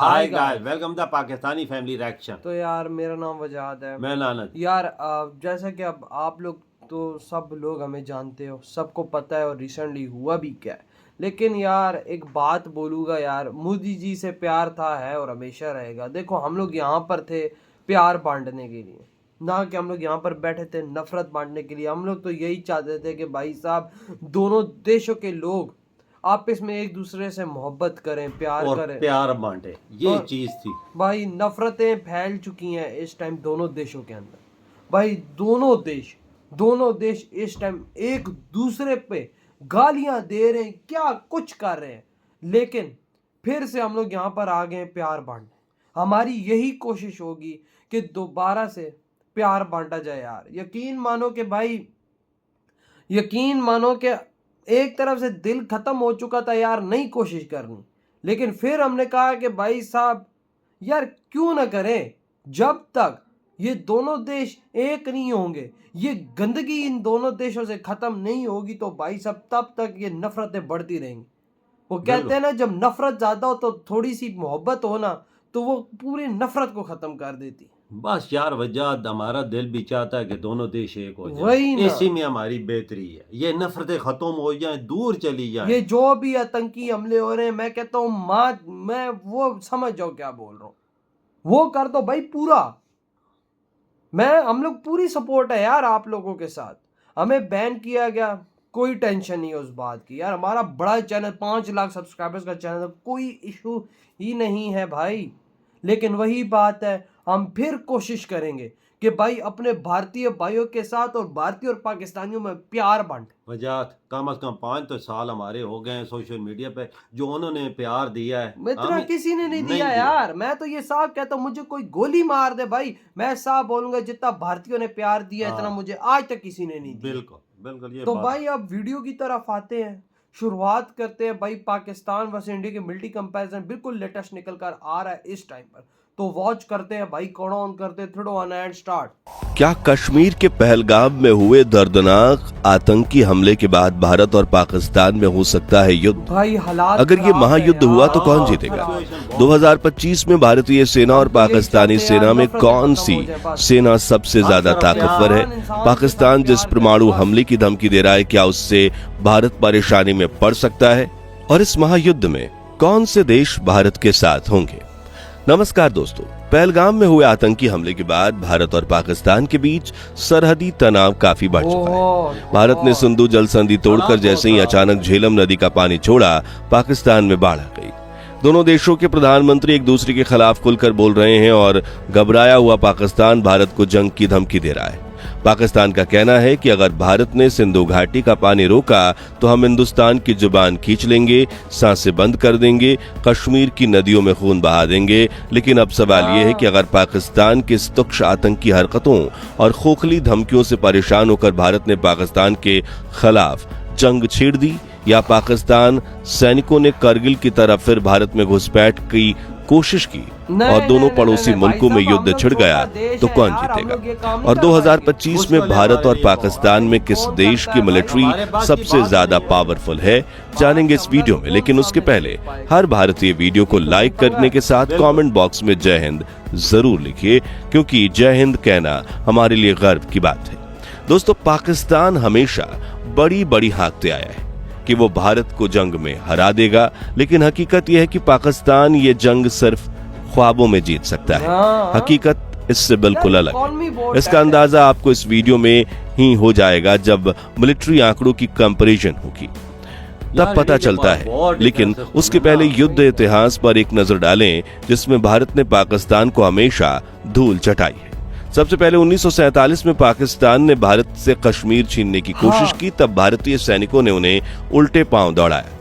Hi guys, welcome the Pakistani family reaction. तो यार मेरा नाम वजाद है। मैं नानक। यार जैसा कि अब आप लोग तो सब लोग हमें जानते हो, सबको पता है और रिसेंटली हुआ भी क्या है। लेकिन यार एक बात बोलूँगा यार, मोदी जी से प्यार था, है और हमेशा रहेगा। देखो हम लोग यहाँ पर थे प्यार बांटने के लिए, ना कि हम लोग यहाँ पर बैठे थे नफरत बांटने के लिए। हम लोग तो यही चाहते थे कि भाई साहब दोनों देशों के लोग आपस में एक दूसरे से मोहब्बत करें, प्यार और करें, प्यार बांटे, ये और चीज थी। भाई नफरतें फैल चुकी हैं इस टाइम दोनों देशों के अंदर। भाई दोनों देश इस टाइम एक दूसरे पे गालियां दे रहे हैं, क्या कुछ कर रहे हैं। लेकिन फिर से हम लोग यहाँ पर आ गए हैं प्यार बांटने। हमारी यही कोशिश होगी कि दोबारा से प्यार बांटा जाए यार। यकीन मानो कि एक तरफ से दिल खत्म हो चुका था यार, नई कोशिश करनी। लेकिन फिर हमने कहा कि भाई साहब यार क्यों ना करें, जब तक ये दोनों देश एक नहीं होंगे, ये गंदगी इन दोनों देशों से खत्म नहीं होगी, तो भाई साहब तब तक ये नफरतें बढ़ती रहेंगी। वो कहते हैं ना, जब नफरत ज्यादा हो तो थोड़ी सी मोहब्बत हो ना, तो वो पूरी नफरत को खत्म कर देती। बस यार वजाद, हमारा दिल भी चाहता है कि दोनों देश एक हो जाए, वही ना, इसी में हमारी बेहतरी है। ये नफरतें खत्म हो जाएं, दूर चली जाएं। ये जो भी आतंकी हमले हो रहे हैं, मैं कहता हूँ मैं वो समझ जाओ क्या बोल रहा हूँ, वो कर दो भाई पूरा। हम लोग पूरी सपोर्ट है यार आप लोगों के साथ। हमें बैन किया गया, कोई टेंशन नहीं है उस बात की यार। हमारा बड़ा चैनल, 5 लाख सब्सक्राइबर्स का चैनल, कोई इशू ही नहीं है भाई। लेकिन वही बात है, हम फिर कोशिश करेंगे कि भाई अपने भारतीय भाइयों के साथ और भारतीय और पाकिस्तानियों में प्यार बांटे। वजाद, कम से कम 5 तो साल हमारे हो गए हैं सोशल मीडिया पे, जो उन्होंने प्यार दिया है इतना हमें किसी ने नहीं दिया यार। मैं तो ये साफ कहता हूँ, मुझे कोई गोली मार दे भाई, मैं साफ बोलूंगा जितना भारतीयों ने प्यार दिया इतना मुझे आज तक किसी ने नहीं दिया। बिल्कुल बिल्कुल, ये तो बात। भाई अब वीडियो की तरफ आते हैं, शुरुआत करते हैं। भाई पाकिस्तान वर्सेस इंडिया के मिलिट्री कंपैरिजन बिल्कुल लेटेस्ट निकल कर आ रहा है इस टाइम पर, तो वॉच करते हैं भाई। कौन ऑन करते हैं, 3 2 1 एंड स्टार्ट। क्या कश्मीर के पहलगाम में हुए दर्दनाक आतंकी हमले के बाद भारत और पाकिस्तान में हो सकता है युद्ध? भाई हालात अगर ये महायुद्ध हुआ तो कौन जीतेगा? 2025 में भारतीय सेना और पाकिस्तानी सेना में कौन सी सेना सबसे ज्यादा ताकतवर है? पाकिस्तान जिस परमाणु हमले की धमकी दे रहा है, क्या उससे भारत परेशानी में पड़ सकता है? और इस महायुद्ध में कौन से देश भारत के साथ होंगे? नमस्कार दोस्तों, पहलगाम में हुए आतंकी हमले के बाद भारत और पाकिस्तान के बीच सरहदी तनाव काफी बढ़ चुका है। भारत ने सिंधु जल संधि तोड़कर जैसे ही अचानक झेलम नदी का पानी छोड़ा, पाकिस्तान में बाढ़ आ गई। दोनों देशों के प्रधानमंत्री एक दूसरे के खिलाफ खुलकर बोल रहे हैं और घबराया हुआ पाकिस्तान भारत को जंग की धमकी दे रहा है। पाकिस्तान का कहना है कि अगर भारत ने सिंधु घाटी का पानी रोका तो हम हिंदुस्तान की जुबान खींच लेंगे, सांसें बंद कर देंगे, कश्मीर की नदियों में खून बहा देंगे। लेकिन अब सवाल ये है कि अगर पाकिस्तान की इस तुच्छ आतंकी हरकतों और खोखली धमकियों से परेशान होकर भारत ने पाकिस्तान के खिलाफ जंग छेड़ दी, या पाकिस्तान सैनिकों ने करगिल की तरह फिर भारत में घुसपैठ की कोशिश की और दोनों पड़ोसी मुल्कों में युद्ध छिड़ गया, तो कौन जीतेगा? और 2025 में भारत और पाकिस्तान में किस देश की मिलिट्री सबसे ज्यादा पावरफुल है, जानेंगे इस वीडियो में। लेकिन उसके पहले हर भारतीय वीडियो को लाइक करने के साथ कमेंट बॉक्स में जय हिंद जरूर लिखिए, क्योंकि जय हिंद कहना हमारे लिए गर्व की बात है। दोस्तों, पाकिस्तान हमेशा बड़ी बड़ी हाँकते आया है कि वो भारत को जंग में हरा देगा, लेकिन हकीकत यह है कि पाकिस्तान ये जंग सिर्फ ख्वाबों में जीत सकता है। हकीकत इससे बिल्कुल अलग है। इसका अंदाजा आपको इस वीडियो में ही हो जाएगा जब मिलिट्री आंकड़ों की कंपैरिजन होगी, तब पता चलता है। लेकिन उसके पहले युद्ध इतिहास पर एक नजर डालें, जिसमें भारत ने पाकिस्तान को हमेशा धूल चटाई है। सबसे पहले 1947 में पाकिस्तान ने भारत से कश्मीर छीनने की कोशिश की, तब भारतीय सैनिकों ने उन्हें उल्टे पांव दौड़ाया।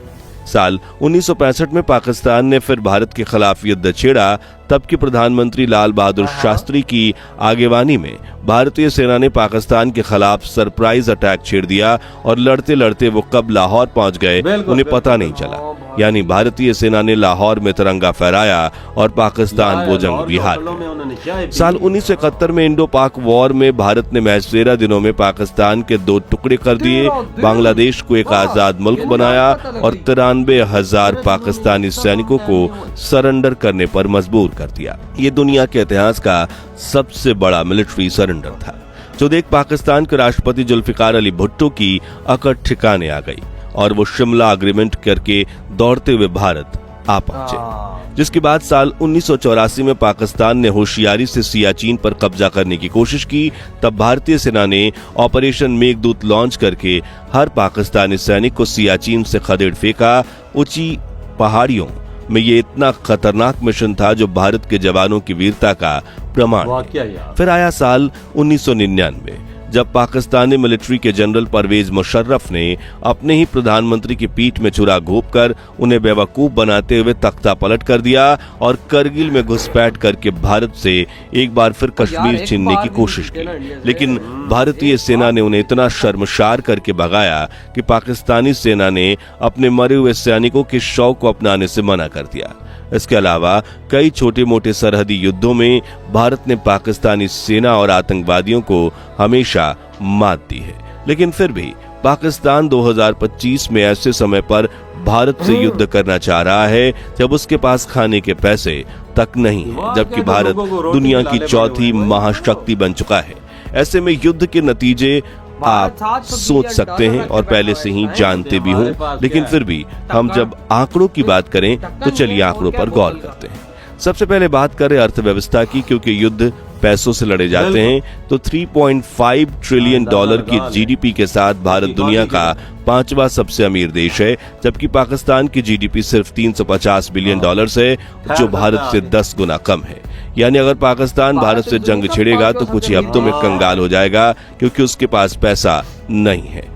साल 1965 में पाकिस्तान ने फिर भारत के खिलाफ युद्ध छेड़ा, तब के प्रधानमंत्री लाल बहादुर शास्त्री की आगेवानी में भारतीय सेना ने पाकिस्तान के खिलाफ सरप्राइज अटैक छेड़ दिया और लड़ते लड़ते वो कब लाहौर पहुंच गए उन्हें पता नहीं चला। यानी भारतीय सेना ने लाहौर में तिरंगा फहराया और पाकिस्तान वो जंग भी हार गया। साल 1971 में इंडो पाक वॉर में भारत ने महज 13 दिनों में पाकिस्तान के 2 टुकड़े कर दिए, बांग्लादेश को एक आजाद मुल्क बनाया और 93,000 पाकिस्तानी सैनिकों को सरेंडर करने पर मजबूर कर दिया। ये दुनिया के इतिहास का सबसे बड़ा मिलिट्री सरेंडर था, जो देख पाकिस्तान के राष्ट्रपति जुल्फिकार अली भुट्टो की अकड़ ठिकाने आ गई और वो शिमला एग्रीमेंट करके दौड़ते हुए भारत आ पहुंचे। जिसके बाद साल 1984 में पाकिस्तान ने होशियारी से सियाचिन पर कब्जा करने की कोशिश की। तब भारतीय सेना ने ऑपरेशन मेघदूत लॉन्च करके हर पाकिस्तानी सैनिक को सियाचिन से खदेड़ फेंका। ऊंची पहाड़ियों में ये इतना खतरनाक मिशन था जो भारत के जवानों की वीरता का प्रमाण है। फिर आया साल 1999, जब पाकिस्तानी मिलिट्री के जनरल परवेज मुशर्रफ ने अपने ही प्रधानमंत्री की पीठ में छुरा घोंपकर उन्हें बेवकूफ बनाते हुए तख्ता पलट कर दिया और करगिल में घुसपैठ करके भारत से एक बार फिर कश्मीर छीनने की कोशिश की। लेकिन भारतीय सेना ने उन्हें इतना शर्मसार करके भगाया कि पाकिस्तानी सेना ने अपने मरे हुए सैनिकों के शव को अपनाने से मना कर दिया। इसके अलावा कई छोटे मोटे सरहदी युद्धों में भारत ने पाकिस्तानी सेना और आतंकवादियों को हमेशा मात दी है। लेकिन फिर भी पाकिस्तान 2025 में ऐसे समय पर भारत से युद्ध करना चाह रहा है जब उसके पास खाने के पैसे तक नहीं है, जबकि भारत दुनिया की चौथी महाशक्ति बन चुका है। ऐसे में युद्ध के नतीजे आप सोच सकते हैं और पहले से ही जानते भी हों, लेकिन फिर भी हम जब आंकड़ों की बात करें तो चलिए आंकड़ों पर गौर करते हैं। सबसे पहले बात करें अर्थव्यवस्था की, क्योंकि युद्ध पैसों से लड़े जाते हैं। तो 3.5 ट्रिलियन डॉलर की जीडीपी के साथ भारत दुनिया का 5वां सबसे अमीर देश है, जबकि पाकिस्तान की जीडीपी सिर्फ 350 बिलियन डॉलर है, जो भारत से 10 गुना कम है। यानी अगर पाकिस्तान भारत से जंग छिड़ेगा तो कुछ ही हफ्तों में कंगाल हो जाएगा, क्योंकि उसके पास पैसा नहीं है।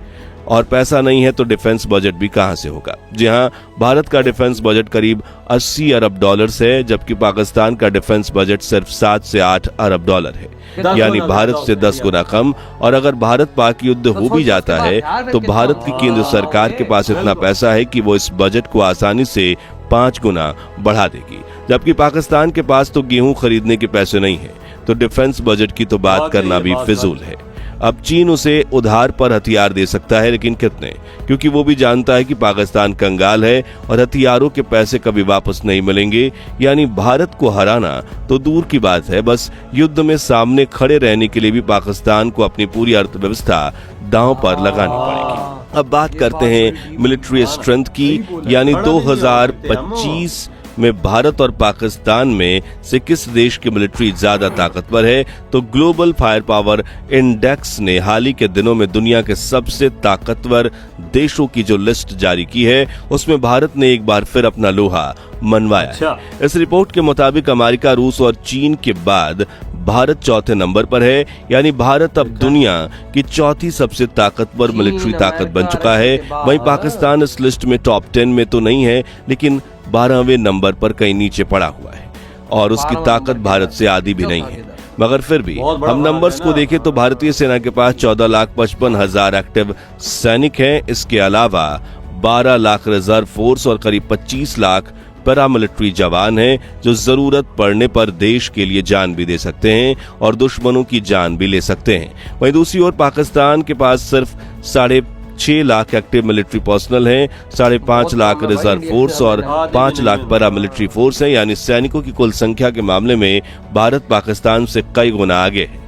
और पैसा नहीं है तो डिफेंस बजट भी कहां से होगा। जी हां, भारत का डिफेंस बजट करीब 80 अरब डॉलर है, जबकि पाकिस्तान का डिफेंस बजट सिर्फ 7 से 8 अरब डॉलर है, यानी भारत से 10 गुना कम। और अगर भारत पाक युद्ध हो भी जाता है तो भारत की केंद्र सरकार के पास इतना पैसा है कि वो इस बजट को आसानी से 5 गुना बढ़ा देगी, जबकि पाकिस्तान के पास तो गेहूं खरीदने के पैसे नहीं है। तो डिफेंस बजट की तो बात करना भी फिजूल है। अब चीन उसे उधार पर हथियार दे सकता है, लेकिन कितने, क्योंकि वो भी जानता है कि पाकिस्तान कंगाल है और हथियारों के पैसे कभी वापस नहीं मिलेंगे। यानी भारत को हराना तो दूर की बात है, बस युद्ध में सामने खड़े रहने के लिए भी पाकिस्तान को अपनी पूरी अर्थव्यवस्था दांव पर लगानी पड़ेगी। अब बात करते हैं मिलिट्री स्ट्रेंथ की, यानी 2025 में भारत और पाकिस्तान में से किस देश की मिलिट्री ज्यादा ताकतवर है। तो ग्लोबल फायर पावर इंडेक्स ने हाल ही के दिनों में दुनिया के सबसे ताकतवर देशों की जो लिस्ट जारी की है, उसमें भारत ने एक बार फिर अपना लोहा मनवाया है। इस रिपोर्ट के मुताबिक अमेरिका, रूस और चीन के बाद भारत चौथे नंबर पर है। यानी भारत अब दुनिया की चौथी सबसे ताकतवर मिलिट्री ताकत बन चुका है। वहीं पाकिस्तान इस लिस्ट में टॉप 10 में तो नहीं है, लेकिन 12वें नंबर पर कहीं नीचे पड़ा हुआ है और उसकी ताकत भारत से आधी भी नहीं है। मगर फिर भी हम नंबर्स को देखें तो भारतीय सेना के पास 14,55,000 एक्टिव सैनिक हैं। इसके अलावा 12 लाख रिजर्व फोर्स और करीब 25 लाख पैरामिलिट्री जवान हैं, जो जरूरत पड़ने पर देश के लिए जान भी दे सकते हैं और दुश्मनों की जान भी ले सकते हैं। वहीं दूसरी ओर पाकिस्तान के पास सिर्फ 6.5 लाख एक्टिव मिलिट्री पर्सनल हैं, 5.5 लाख रिजर्व फोर्स और 5 लाख पैरामिलिट्री फोर्स हैं। यानी सैनिकों की कुल संख्या के मामले में भारत पाकिस्तान से कई गुना आगे है।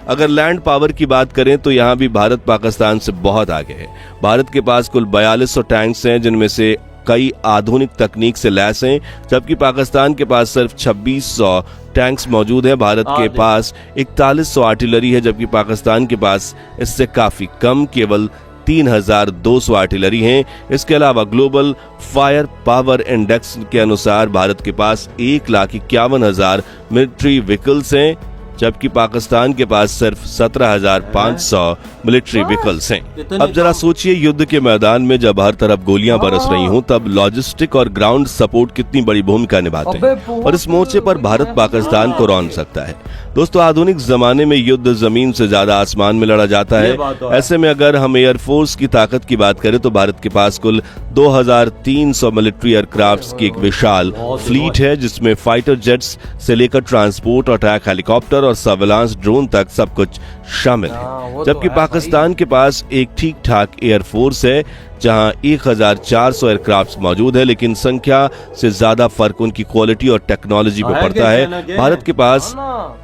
अगर लैंड पावर की बात करें तो यहाँ भी भारत पाकिस्तान से बहुत आगे है। भारत के पास कुल 4200 टैंक्स हैं, जिनमें से कई आधुनिक तकनीक से लैस हैं, जबकि पाकिस्तान के पास सिर्फ 2600 टैंक्स मौजूद है। भारत के पास 4100 आर्टिलरी है, जबकि पाकिस्तान के पास इससे काफी कम, केवल 3200 आर्टिलरी हैं। इसके अलावा ग्लोबल फायर पावर इंडेक्स के अनुसार भारत के पास 1,51,000 मिलिट्री व्हीकल्स हैं, जबकि पाकिस्तान के पास सिर्फ 17,500 मिलिट्री व्हीकल्स हैं। अब जरा सोचिए, युद्ध के मैदान में जब हर तरफ गोलियां बरस रही हों तब लॉजिस्टिक और ग्राउंड सपोर्ट कितनी बड़ी भूमिका निभाते हैं और इस मोर्चे पर भारत पाकिस्तान को रौंद सकता है। दोस्तों, आधुनिक जमाने में युद्ध जमीन से ज्यादा आसमान में लड़ा जाता है। ऐसे में अगर हम एयरफोर्स की ताकत की बात करें तो भारत के पास कुल 2300 मिलिट्री एयरक्राफ्ट्स की एक विशाल फ्लीट है, जिसमें फाइटर जेट्स से लेकर ट्रांसपोर्ट, अटैक हेलीकॉप्टर और सर्विलांस ड्रोन तक सब कुछ शामिल है। जबकि पाकिस्तान के पास एक ठीक ठाक एयरफोर्स है जहां 1400 एयरक्राफ्ट मौजूद है, लेकिन संख्या से ज्यादा फर्क उनकी क्वालिटी और टेक्नोलॉजी पे पड़ता है। भारत के पास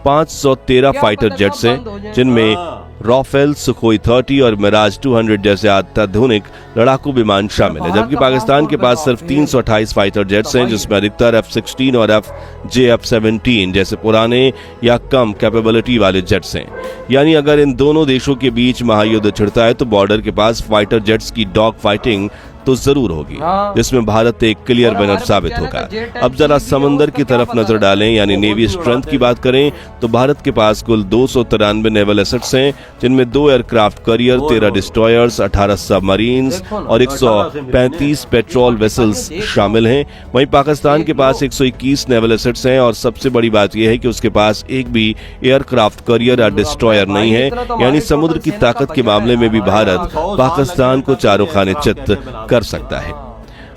513 फाइटर जेट्स हैं, जिनमें राफेल, सुखोई 30 और मिराज 200 जैसे अत्याधुनिक लड़ाकू विमान शामिल है। जबकि पाकिस्तान के पास सिर्फ 328 फाइटर जेट्स हैं, जिसमें अधिकतर F-16 और F-17 जैसे पुराने या कम कैपेबिलिटी वाले जेट्स हैं। यानी अगर इन दोनों देशों के बीच महायुद्ध छिड़ता है तो बॉर्डर के पास फाइटर जेट्स की डॉग फाइटिंग तो जरूर होगी, जिसमें भारत एक क्लियर विनर साबित होगा। अब जरा समंदर की तरफ नजर डालें, यानी नेवी स्ट्रेंथ की बात करें तो भारत के पास कुल 293 नेवल एसेट्स हैं, जिनमें 2 एयरक्राफ्ट कैरियर, 13 डिस्ट्रॉयर्स, 18 सबमरीन्स और 135 पेट्रोल वेसल्स शामिल हैं। वहीं पाकिस्तान के पास 121 नेवल एसेट्स हैं और सबसे बड़ी बात यह है कि उसके पास एक भी एयरक्राफ्ट कैरियर या डिस्ट्रॉयर नहीं है। यानी समुद्र की ताकत के मामले में भी भारत पाकिस्तान को चारों खाने चित्त कर सकता है।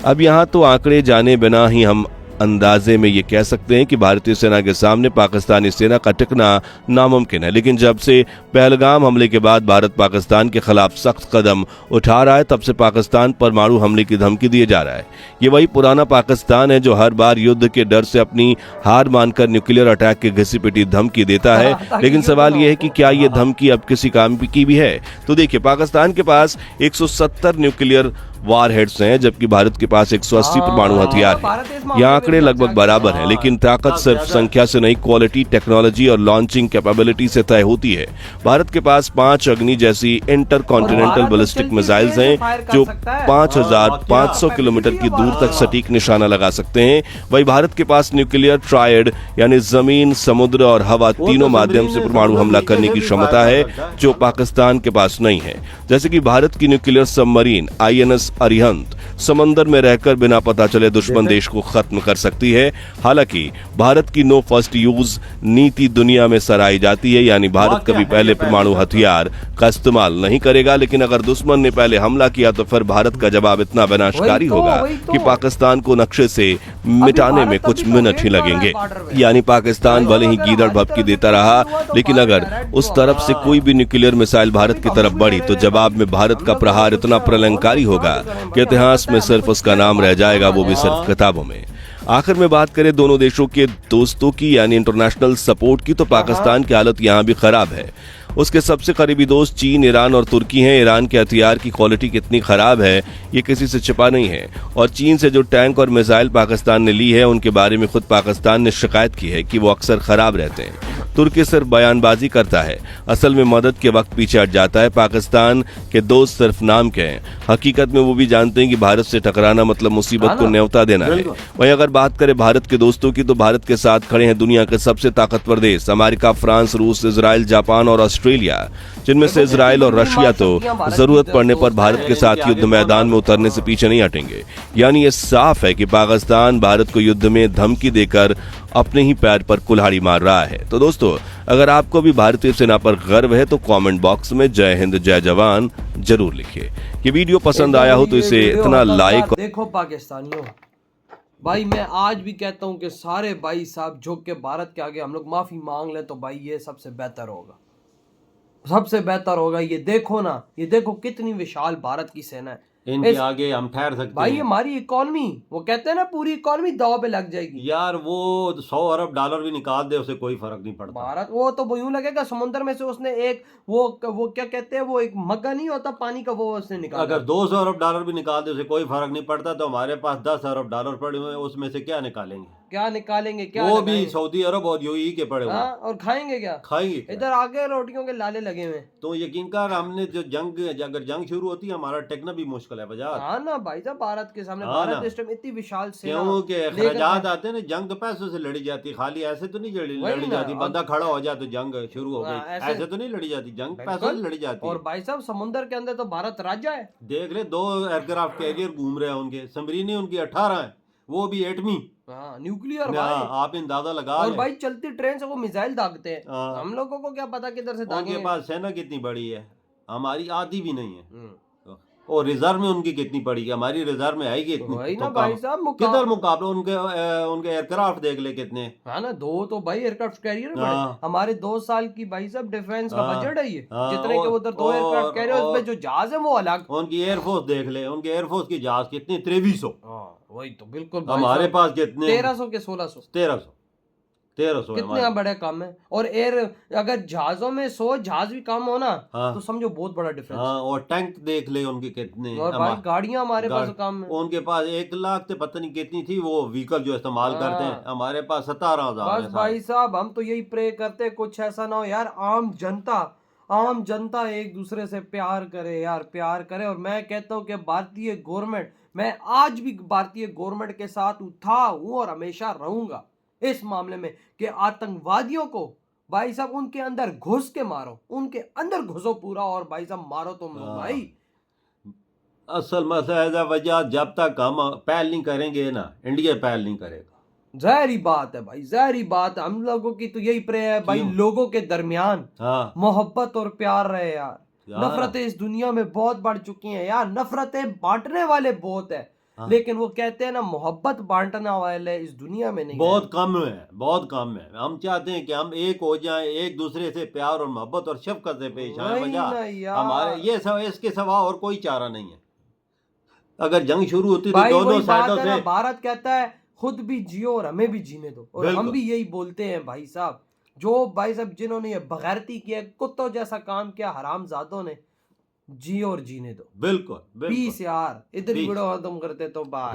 अब यहाँ तो आंकड़े जाने बिना ही हम अंदाजे में ये कह सकते हैं कि भारतीय सेना के सामने पाकिस्तानी सेना का टिकना नामुमकिन है। लेकिन जब से पहलगाम हमले के बाद भारत पाकिस्तान के खिलाफ सख्त कदम उठा रहा है, तब से पाकिस्तान परमाणु हमले की धमकी दिए जा रहा है। ये वही पुराना पाकिस्तान है जो हर बार युद्ध के डर से अपनी हार मानकर न्यूक्लियर अटैक की घिसी पिटी धमकी देता है। लेकिन सवाल यह है कि क्या ये धमकी अब किसी काम की भी है? तो देखिए, पाकिस्तान के पास 170 न्यूक्लियर वारहेड्स हैं, जबकि भारत के पास 180 परमाणु हथियार हैं। ये आंकड़े लगभग बराबर हैं, लेकिन ताकत सिर्फ संख्या से नहीं, क्वालिटी, टेक्नोलॉजी और लॉन्चिंग कैपेबिलिटी से तय होती है। भारत के पास 5 अग्नि जैसी इंटरकॉन्टिनेंटल बैलिस्टिक मिसाइल्स हैं जो 5500 किलोमीटर की दूर तक सटीक निशाना लगा सकते हैं। वही भारत के पास न्यूक्लियर ट्रायड यानी जमीन, समुद्र और हवा तीनों माध्यम से परमाणु हमला करने की क्षमता है, जो पाकिस्तान के पास नहीं है। जैसे कि भारत की न्यूक्लियर सबमरीन INS अरिहंत समंदर में रहकर बिना पता चले दुश्मन देश को खत्म कर सकती है। हालांकि भारत की नो फर्स्ट यूज नीति दुनिया में सराही जाती है, यानी भारत कभी पहले परमाणु हथियार का इस्तेमाल नहीं करेगा, लेकिन अगर दुश्मन ने पहले हमला किया तो फिर भारत का जवाब इतना विनाशकारी होगा कि पाकिस्तान को नक्शे से मिटाने में कुछ मिनट ही लगेंगे। यानी पाकिस्तान भले ही गीदड़ भभकी देता रहा, लेकिन अगर उस तरफ से कोई भी न्यूक्लियर मिसाइल भारत की तरफ बढ़ी तो जवाब में भारत का प्रहार इतना प्रलंकारी होगा कि इतिहास में सिर्फ उसका नाम रह जाएगा, वो भी सिर्फ किताबों में। आखिर में बात करें दोनों देशों के दोस्तों की यानी इंटरनेशनल सपोर्ट की, तो पाकिस्तान की हालत यहाँ भी खराब है। उसके सबसे करीबी दोस्त चीन, ईरान और तुर्की हैं। ईरान के हथियार की क्वालिटी कितनी खराब है ये किसी से छिपा नहीं है, और चीन से जो टैंक और मिसाइल पाकिस्तान ने ली है उनके बारे में खुद पाकिस्तान ने शिकायत की है कि वो अक्सर खराब रहते हैं। तुर्की सिर्फ बयानबाजी करता है, असल में मदद के वक्त पीछे हट जाता है। पाकिस्तान के दोस्त सिर्फ नाम के हैं, हकीकत में वो भी जानते हैं कि भारत से टकराना मतलब मुसीबत को न्योता देना है। वहीं अगर बात करें भारत के दोस्तों की, तो भारत के साथ खड़े हैं दुनिया के सबसे ताकतवर देश अमेरिका, फ्रांस, रूस, इजराइल, जापान और ऑस्ट्रेलिया, जिनमें से इजराइल और रशिया तो जरूरत पड़ने पर भारत के साथ युद्ध मैदान में उतरने से पीछे नहीं हटेंगे। यानी ये साफ है कि पाकिस्तान भारत को युद्ध में धमकी देकर अपने ही पैर पर कुल्हाड़ी मार रहा है। तो दोस्तों, अगर आपको भी भारतीय सेना पर गर्व है तो कमेंट बॉक्स में जय हिंद जय जवान जरूर लिखिए। ये वीडियो पसंद आया हो तो इसे इतना लाइक। देखो पाकिस्तानियों, भाई मैं आज भी कहता हूँ कि सारे भाई साहब झुक के भारत के आगे हम लोग माफी मांग ले तो भाई ये सबसे बेहतर होगा, सबसे बेहतर होगा। ये देखो ना, ये देखो कितनी विशाल भारत की सेना है, इनके आगे हम ठहर सकते भाई। हैं। हमारी इकोनॉमी, वो कहते हैं ना पूरी इकोनॉमी दाव पे लग जाएगी यार। वो 100 अरब डॉलर भी निकाल दे उसे कोई फर्क नहीं पड़ता। भारत वो तो यूं लगेगा समुद्र में से उसने एक वो क्या कहते हैं, वो एक मग्गा नहीं होता पानी का, वो उसने निकाला। अगर 200 अरब डॉलर भी निकाल दे उसे कोई फर्क नहीं पड़ता। तो हमारे पास 10 अरब डॉलर पड़े हुए हैं, उसमें से क्या निकालेंगे? क्या निकालेंगे, क्या वो भी लगाएंगे? सऊदी अरब और यूएई के पड़े हुए हाँ, और खाएंगे क्या? खाएंगे क्या? इधर आके रोटियों के लाले लगे हुए हैं। तो यकीन कर, हमने जो अगर जंग शुरू होती है हमारा टिकना भी मुश्किल है बाजार। हाँ ना भाई साहब, भारत के सामने, हाँ भारत ना। इस टाइम इतनी विशाल सेना क्योंकि लेकर अखराजात खड़ा- आते हैं ना, जंग तो पैसों से लड़ी जाती है, खाली ऐसे तो नहीं वही लड़ी ना, जाती, बंदा खड़ा हो जाए तो जंग शुरू हो गई, ऐसे ऐसे तो नहीं लड़ी जाती जंग, पैसों बिल्कुल। से लड़ी जाती और है। भाई साहब समुंदर के अंदर तो भारत राज्य है। देख ले, 2 एयरक्राफ्ट कैरियर घूम रहे हैं उनके, सबमरीनें उनकी 18 हैं, वो भी एटमी। हाँ, न्यूक्लियर ना, भाई। आप अंदाजा लगा और लें। भाई चलती ट्रेन से वो मिसाइल दागते हैं, हाँ। हम लोगों को क्या पता किधर से उनके दागेंगे। पास सेना कितनी बड़ी है, हमारी आधी भी नहीं है। हम्म। और रिजर्व में उनकी कितनी पड़ी है, हमारी रिजर्व में आएगी इतनी वही तो ना कम। भाई साहब, किधर मुकाबला, उनके एयरक्राफ्ट देख ले कितने। हाँ ना, 2 तो भाई एयरक्राफ्ट कैरियर बड़े। हाँ। हमारे 2 साल की भाई साहब डिफेंस का हाँ। बजट है ये, हाँ, जितने के उधर 2 एयरक्राफ्ट कैरियर, उसमें जो जहाज है वो अलग। उनकी एयरफोर्स देख ले, उनके एयरफोर्स की जहाज कितनी, 2300। हाँ वही तो, बिल्कुल भाई हमारे साहब, पास कितने, 1300 के 1600, 1300 है कितने हमारे। बड़े कम है। और एयर, अगर जहाजों में 100 जहाज भी कम हो ना, हाँ। तो समझो बहुत बड़ा डिफरेंस। हाँ, और टैंक देख ले उनके कितने। और भाई गाड़ियां हमारे पास कम है। उनके पास 1 लाख से पता नहीं कितनी थी वो व्हीकल जो इस्तेमाल करते हैं, हाँ। हमारे पास 17,000 बस है भाई साहब, हम तो यही प्रे करते हैं कुछ ऐसा ना हो यार, आम जनता एक दूसरे से प्यार करे यार, प्यार करे। और मैं कहता हूँ कि भारतीय गवर्नमेंट, मैं आज भी भारतीय गवर्नमेंट के साथ था हूँ और हमेशा रहूंगा इस मामले में, कि आतंकवादियों को भाई साहब उनके अंदर घुस के मारो, उनके अंदर घुसो पूरा, और भाई साहब मारो तुम लोग हाँ। भाई। असल मसला है वजह, जब तक हम पहल नहीं करेंगे ना, इंडिया पहल नहीं करेगा। जहरी बात है भाई, जहरी बात है। हम लोगों की तो यही प्रे है भाई, क्यों? लोगों के दरमियान हाँ मोहब्बत और प्यार रहे यार। यार। नफरतें इस दुनिया में बहुत बढ़ चुकी हैं यार, नफरतें बांटने वाले बहुत है। हाँ। लेकिन वो कहते हैं ना, मोहब्बत बांटने वाले इस दुनिया में नहीं बहुत है। कम है, बहुत कम है। हम चाहते हैं कि हम एक हो जाएं, एक दूसरे से प्यार और मोहब्बत और शफकत से पेश आए। वही वजह ना यार। हमारे ये सब, इसके सिवा और कोई चारा नहीं है। अगर जंग शुरू होती तो भाई दोनों वही बात साइडों है ना, से। भारत कहता है खुद भी जियो और हमें भी जीने दो, और हम बिल्कुल। भी यही बोलते हैं भाई साहब। जो भाई साहब जिन्होंने ये बगैरती किया, कुत्तों जैसा काम किया हरामजादों ने, जियो और जीने दो। बिल्कुल बिल्कुल। पीस यार, इधर ही Peace. वीडियो खत्म करते तो बाय।